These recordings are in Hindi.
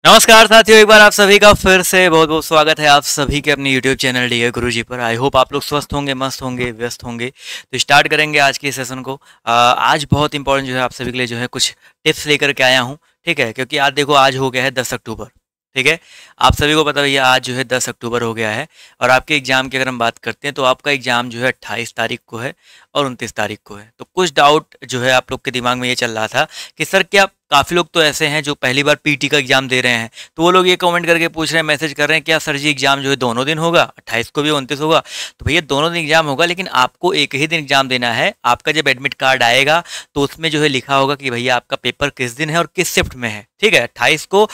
नमस्कार साथियों, एक बार आप सभी का फिर से बहुत बहुत स्वागत है आप सभी के अपने YouTube चैनल डी गुरुजी पर। आई होप आप लोग स्वस्थ होंगे, मस्त होंगे, व्यस्त होंगे। तो स्टार्ट करेंगे आज की सेशन को। आज बहुत इंपॉर्टेंट जो है आप सभी के लिए जो है कुछ टिप्स लेकर के आया हूँ, ठीक है। क्योंकि आज देखो, आज हो गया है 10 अक्टूबर, ठीक है। आप सभी को पता भैया आज जो है 10 अक्टूबर हो गया है। और आपके एग्ज़ाम की अगर हम बात करते हैं तो आपका एग्ज़ाम जो है 28 तारीख को है और 29 तारीख को है। तो कुछ डाउट जो है आप लोग के दिमाग में ये चल रहा था कि सर क्या, काफ़ी लोग तो ऐसे हैं जो पहली बार पीटी का एग्ज़ाम दे रहे हैं, तो वो लोग ये कमेंट करके पूछ रहे हैं, मैसेज कर रहे हैं, क्या सर जी एग्ज़ाम जो है दोनों दिन होगा, 28 को भी 29 होगा? तो भैया दोनों दिन एग्ज़ाम होगा, लेकिन आपको एक ही दिन एग्ज़ाम देना है। आपका जब एडमिट कार्ड आएगा तो उसमें जो है लिखा होगा कि भैया आपका पेपर किस दिन है और किस शिफ्ट में है, ठीक है। 28 को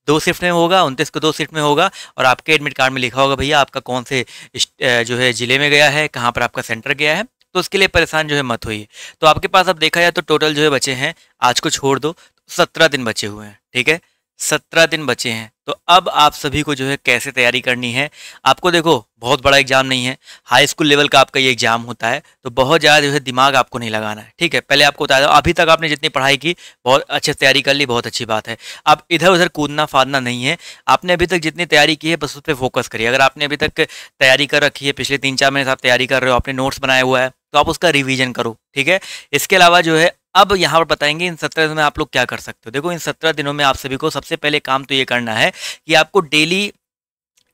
2 शिफ्ट में होगा, 29 को 2 शिफ्ट में होगा। और आपके एडमिट कार्ड में लिखा होगा भैया आपका कौन से जो है ज़िले में गया है, कहाँ पर आपका सेंटर गया है। तो उसके लिए परेशान जो है मत होइए। तो आपके पास अब देखा जाए तो टोटल जो है बचे हैं, आज को छोड़ दो, 17 दिन बचे हुए हैं, ठीक है। 17 दिन बचे हैं। तो अब आप सभी को जो है कैसे तैयारी करनी है। आपको देखो, बहुत बड़ा एग्जाम नहीं है, हाई स्कूल लेवल का आपका ये एग्जाम होता है, तो बहुत ज़्यादा जो है दिमाग आपको नहीं लगाना है, ठीक है। पहले आपको बता दो, अभी तक आपने जितनी पढ़ाई की बहुत अच्छे से तैयारी कर ली, बहुत अच्छी बात है। अब इधर उधर कूदना फादना नहीं है। आपने अभी तक जितनी तैयारी की है बस उस पर फोकस करिए। अगर आपने अभी तक तैयारी कर रखी है, पिछले 3-4 महीने से आप तैयारी कर रहे हो, आपने नोट्स बनाया हुआ है, तो आप उसका रिवीजन करो, ठीक है। इसके अलावा जो है अब यहाँ पर बताएंगे इन 17 दिनों में आप लोग क्या कर सकते हो। देखो, इन 17 दिनों में आप सभी को सबसे पहले काम तो ये करना है कि आपको डेली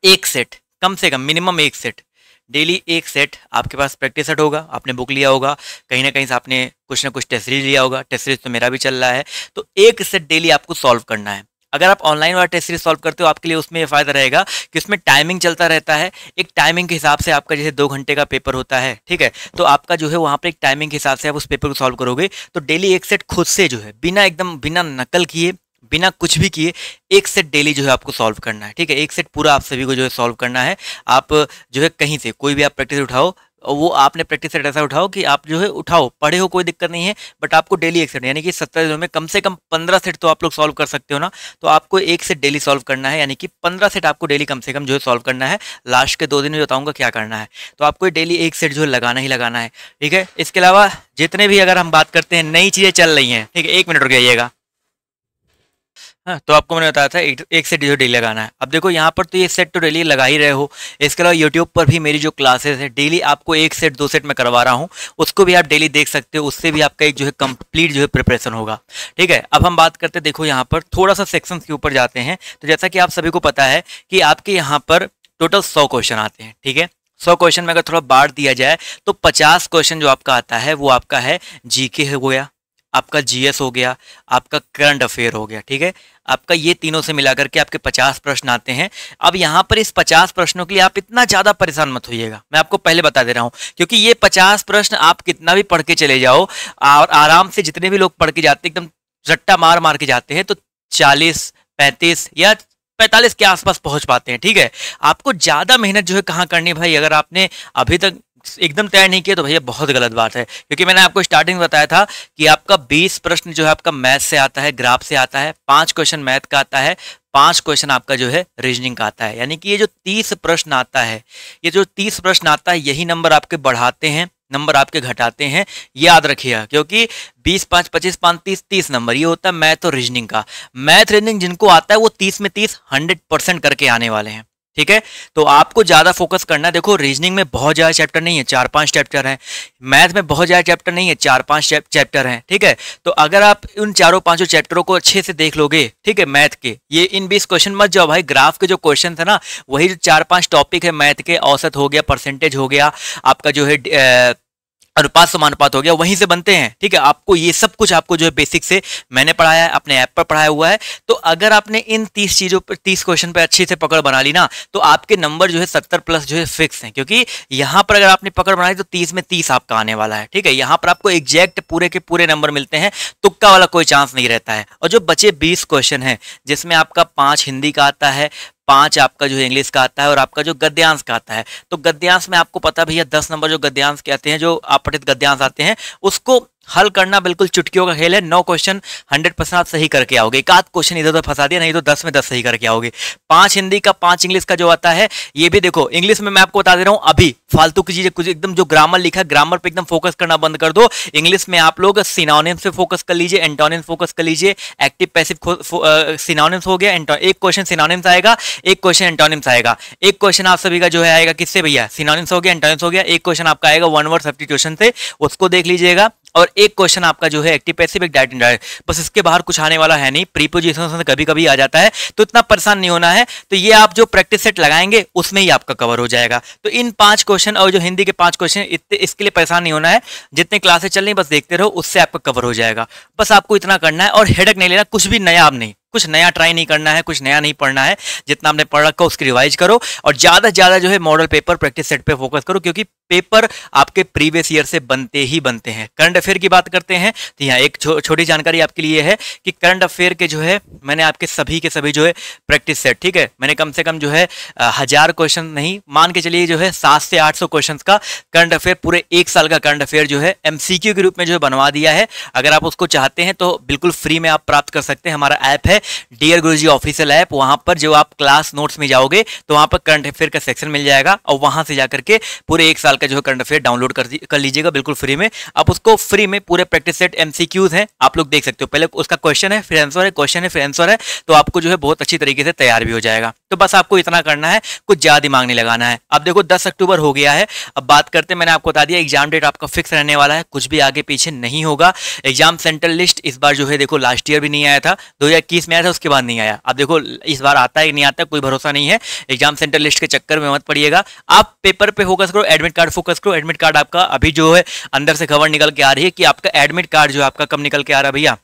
एक सेट, कम से कम मिनिमम एक सेट, डेली एक सेट आपके पास प्रैक्टिस सेट होगा। आपने बुक लिया होगा, कहीं ना कहीं से आपने कुछ ना कुछ टेस्ट सीरीज लिया होगा। टेस्ट सीरीज तो मेरा भी चल रहा है। तो एक सेट डेली आपको सॉल्व करना है। अगर आप ऑनलाइन वाला टेस्ट सीरीज सॉल्व करते हो, आपके लिए उसमें ये फायदा रहेगा कि उसमें टाइमिंग चलता रहता है। एक टाइमिंग के हिसाब से आपका जैसे 2 घंटे का पेपर होता है, ठीक है, तो आपका जो है वहाँ पर एक टाइमिंग के हिसाब से आप उस पेपर को सॉल्व करोगे। तो डेली एक सेट खुद से जो है बिना नकल किए, बिना कुछ भी किए, एक सेट डेली जो है आपको सॉल्व करना है, ठीक है। एक सेट पूरा आप सभी को जो है सॉल्व करना है। आप जो है कहीं से कोई भी आप प्रैक्टिस उठाओ, वो आपने प्रैक्टिस सेट ऐसा उठाओ कि आप जो है उठाओ, पढ़े हो कोई दिक्कत नहीं है, बट आपको डेली एक सेट, यानी कि 17 दिनों में कम से कम 15 सेट तो आप लोग सॉल्व कर सकते हो ना। तो आपको एक सेट डेली सॉल्व करना है, यानी कि 15 सेट आपको डेली कम से कम जो है सॉल्व करना है। लास्ट के 2 दिन में बताऊंगा क्या करना है। तो आपको डेली एक सेट जो है लगाना ही लगाना है, ठीक है। इसके अलावा जितने भी अगर हम बात करते हैं नई चीज़ें चल रही हैं, ठीक है, 1 मिनट रुक जाइएगा। हाँ, तो आपको मैंने बताया था एक सेट जो डेली लगाना है। अब देखो, यहाँ पर तो ये सेट तो डेली लगा ही रहे हो। इसके अलावा यूट्यूब पर भी मेरी जो क्लासेस है, डेली आपको एक सेट 2 सेट में करवा रहा हूँ, उसको भी आप डेली देख सकते हो। उससे भी आपका एक जो है कंप्लीट जो है प्रिपरेशन होगा, ठीक है। अब हम बात करते हैं, देखो यहाँ पर थोड़ा सा सेक्शन के ऊपर जाते हैं। तो जैसा कि आप सभी को पता है कि आपके यहाँ पर टोटल 100 क्वेश्चन आते हैं, ठीक है। 100 क्वेश्चन में अगर थोड़ा बांट दिया जाए तो 50 क्वेश्चन जो आपका आता है वो आपका है जीके हो गया, आपका जीएस हो गया, आपका करंट अफेयर हो गया, ठीक है। आपका ये तीनों से मिलाकर के आपके 50 प्रश्न आते हैं। अब यहाँ पर इस 50 प्रश्नों के लिए आप इतना ज़्यादा परेशान मत होइएगा, मैं आपको पहले बता दे रहा हूँ। क्योंकि ये 50 प्रश्न आप कितना भी पढ़ के चले जाओ, और आराम से जितने भी लोग पढ़ के जाते हैं, एकदम रट्टा मार मार के जाते हैं, तो 40, 35 या 45 के आसपास पहुंच पाते हैं, ठीक है। आपको ज़्यादा मेहनत जो है कहाँ करनी है भाई, अगर आपने अभी तक एकदम तैयार नहीं किया तो भैया बहुत गलत बात है। क्योंकि मैंने आपको स्टार्टिंग में बताया था कि आपका 20 प्रश्न जो है आपका मैथ से आता है, ग्राफ से आता है, 5 क्वेश्चन मैथ का आता है, 5 क्वेश्चन आपका जो है रीजनिंग का आता है। यानी कि ये जो 30 प्रश्न आता है, ये जो 30 प्रश्न आता है, यही नंबर आपके बढ़ाते हैं, नंबर आपके घटाते हैं, याद रखिएगा। क्योंकि 20, 5, 25, 5, 30, 30 नंबर ये होता है मैथ और रीजनिंग का। मैथ रीजनिंग जिनको आता है वो 30 में 30 100% करके आने वाले हैं, ठीक है। तो आपको ज़्यादा फोकस करना है। देखो, रीजनिंग में बहुत ज़्यादा चैप्टर नहीं है, 4-5 चैप्टर हैं। मैथ में बहुत ज़्यादा चैप्टर नहीं है, 4-5 चैप्टर हैं, ठीक है। तो अगर आप उन 4-5 चैप्टरों को अच्छे से देख लोगे, ठीक है, मैथ के ये इन 20 क्वेश्चन मत जाओ भाई। ग्राफ के जो क्वेश्चन थे ना, वही जो 4-5 टॉपिक है मैथ के, औसत हो गया, परसेंटेज हो गया, आपका जो है अनुपात समानुपात हो गया, वहीं से बनते हैं, ठीक है। आपको ये सब कुछ आपको जो है बेसिक से मैंने पढ़ाया है, अपने ऐप पर पढ़ाया हुआ है। तो अगर आपने इन 30 चीज़ों पर, 30 क्वेश्चन पर अच्छे से पकड़ बना ली ना, तो आपके नंबर जो है 70 प्लस जो है फिक्स हैं। क्योंकि यहाँ पर अगर आपने पकड़ बनाई तो 30 में 30 आपका आने वाला है, ठीक है। यहाँ पर आपको एग्जैक्ट पूरे के पूरे नंबर मिलते हैं, तुक्का वाला कोई चांस नहीं रहता है। और जो बचे 20 क्वेश्चन हैं, जिसमें आपका 5 हिंदी का आता है, 5 आपका जो है इंग्लिश का आता है, और आपका जो गद्यांश का आता है। तो गद्यांश में आपको पता भैया 10 नंबर जो गद्यांश के आते हैं, जो अपठित गद्यांश आते हैं, उसको हल करना बिल्कुल चुटकियों का खेल है। 9 क्वेश्चन 100% आप सही करके आओगे। एक आध क्वेश्चन इधर उधर फंसा दिया, नहीं तो 10 में 10 सही करके आओगे। 5 हिंदी का 5 इंग्लिश का जो आता है, ये भी देखो इंग्लिश में मैं आपको बता दे रहा हूँ, अभी फालतू की चीजें कुछ एकदम जो ग्रामर लिखा है ग्रामर पे एकदम फोकस करना बंद कर दो। इंग्लिश में आप लोग सिनोनिम्स पे फोकस कर लीजिए, एंटोनिम्स फोकस कर लीजिए। एक्टिव पैसिव सिनोनिम्स हो गया, एक क्वेश्चन सिनोनिम्स आएगा, एक क्वेश्चन एंटोनिम्स आएगा। एक क्वेश्चन आप सभी का जो है आएगा किससे भैया, सिनोनिम्स हो गया, एंटोनिम्स हो गया। एक क्वेश्चन आपका आएगा वन वर्ड सब्स्टिट्यूशन से, उसको देख लीजिएगा। और एक क्वेश्चन आपका जो है एक्टिव पैसिव, एक डायरेक्ट इनडायरेक्ट, बस इसके बाहर कुछ आने वाला है नहीं। प्रीपोजिशन से कभी कभी आ जाता है, तो इतना परेशान नहीं होना है। तो ये आप जो प्रैक्टिस सेट लगाएंगे उसमें ही आपका कवर हो जाएगा। तो इन 5 क्वेश्चन और जो हिंदी के 5 क्वेश्चन, इतने इसके लिए परेशान नहीं होना है। जितने क्लासेस चल रही बस देखते रहो, उससे आपका कवर हो जाएगा। बस आपको इतना करना है और हेडेक नहीं लेना, कुछ भी नया आप नहीं, कुछ नया ट्राई नहीं करना है, कुछ नया नहीं पढ़ना है। जितना आपने पढ़ रखा उसकी रिवाइज करो और ज्यादा से ज्यादा जो है मॉडल पेपर प्रैक्टिस सेट पे फोकस करो, क्योंकि पेपर आपके प्रीवियस ईयर से बनते ही बनते हैं। करंट अफेयर की बात करते हैं तो यहाँ एक छोटी जानकारी आपके लिए है कि करंट अफेयर के जो है मैंने आपके सभी के सभी जो है प्रैक्टिस सेट, ठीक है, मैंने कम से कम जो है 1000 क्वेश्चन नहीं, मान के चलिए जो है 700 से 800 क्वेश्चन का करंट अफेयर, पूरे एक साल का करंट अफेयर जो है एमसीक्यू के रूप में जो है बनवा दिया है। अगर आप उसको चाहते हैं तो बिल्कुल फ्री में आप प्राप्त कर सकते हैं। हमारा ऐप है डियर गुरुजी ऑफिशियल ऐप, वहां पर जो आप क्लास नोट्स में जाओगे तो वहां पर करंट अफेयर का सेक्शन मिल जाएगा और वहां से जाकर के पूरे एक साल का जो है करंट अफेयर डाउनलोड कर लीजिएगा बिल्कुल फ्री में। आप उसको फ्री में पूरे प्रैक्टिस सेट एमसीक्यूज हैं, आप लोग देख सकते हो। पहले उसका क्वेश्चन है फिर आंसर है, क्वेश्चन है फिर आंसर है, तो आपको जो है बहुत अच्छी तरीके से तैयार भी हो जाएगा। तो बस आपको इतना करना है, कुछ ज्यादा दिमाग नहीं लगाना है। अब देखो 10 अक्टूबर हो गया है, अब बात करते हैं, मैंने आपको बता दिया एग्जाम डेट आपका फिक्स रहने वाला है, कुछ भी आगे पीछे नहीं होगा। एग्जाम सेंटर लिस्ट इस बार जो है देखो लास्ट ईयर भी नहीं आया था, 2021 में आया था, उसके बाद नहीं आया। अब देखो इस बार आता है कि नहीं आता कोई भरोसा नहीं है। एग्जाम सेंटर लिस्ट के चक्कर में मत पड़िएगा, आप पेपर पे फोकस करो, एडमिट कार्ड फोकस करो। एडमिट कार्ड आपका अभी जो है अंदर से खबर निकल के आ रही है कि आपका एडमिट कार्ड जो आपका कब निकल के आ रहा है भैया,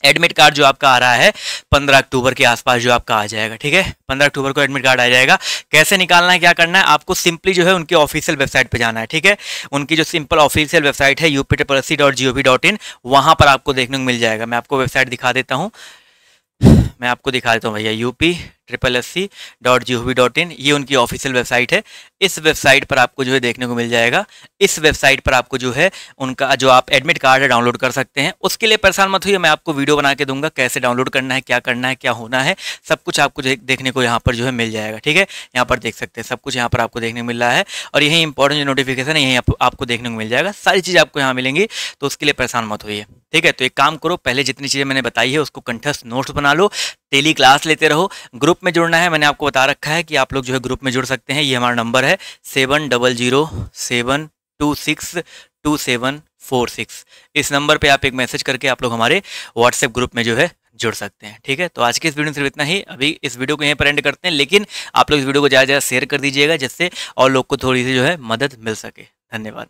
एडमिट कार्ड जो आपका आ रहा है 15 अक्टूबर के आसपास जो आपका आ जाएगा, ठीक है, 15 अक्टूबर को एडमिट कार्ड आ जाएगा। कैसे निकालना है, क्या करना है, आपको सिंपली जो है उनकी ऑफिशियल वेबसाइट पे जाना है, ठीक है। उनकी जो सिंपल ऑफिशियल वेबसाइट है upsc.gov.in, वहां पर आपको देखने को मिल जाएगा। मैं आपको वेबसाइट दिखा देता हूँ, मैं आपको दिखा देता हूँ भैया, upsc.gov.in, ये उनकी ऑफिशियल वेबसाइट है। इस वेबसाइट पर आपको जो है देखने को मिल जाएगा। इस वेबसाइट पर आपको जो है उनका जो आप एडमिट कार्ड है डाउनलोड कर सकते हैं। उसके लिए परेशान मत होइए, मैं आपको वीडियो बना के दूंगा कैसे डाउनलोड करना है, क्या करना है, क्या होना है, सब कुछ आपको देखने को यहाँ पर जो है मिल जाएगा, ठीक है। यहाँ पर देख सकते हैं सब कुछ यहाँ पर आपको देखने को मिल रहा है और यही इंपॉर्टेंट जो नोटिफिकेशन है यही आपको देखने को मिल जाएगा। सारी चीज़ आपको यहाँ मिलेंगी, तो उसके लिए परेशान मत होइए, ठीक है। तो एक काम करो, पहले जितनी चीज़ें मैंने बताई है उसको कंठस्थ नोट्स बना लो, डेली क्लास लेते रहो। ग्रुप में जुड़ना है, मैंने आपको बता रखा है कि आप लोग जो है ग्रुप में जुड़ सकते हैं। ये हमारा नंबर है 7007262746। इस नंबर पे आप एक मैसेज करके आप लोग हमारे व्हाट्सएप ग्रुप में जो है जुड़ सकते हैं, ठीक है। तो आज की इस वीडियो में सिर्फ इतना ही। अभी इस वीडियो को यहीं पर एंड करते हैं, लेकिन आप लोग इस वीडियो को ज़्यादा से ज़्यादा शेयर कर दीजिएगा, जिससे और लोग को थोड़ी सी जो है मदद मिल सके। धन्यवाद।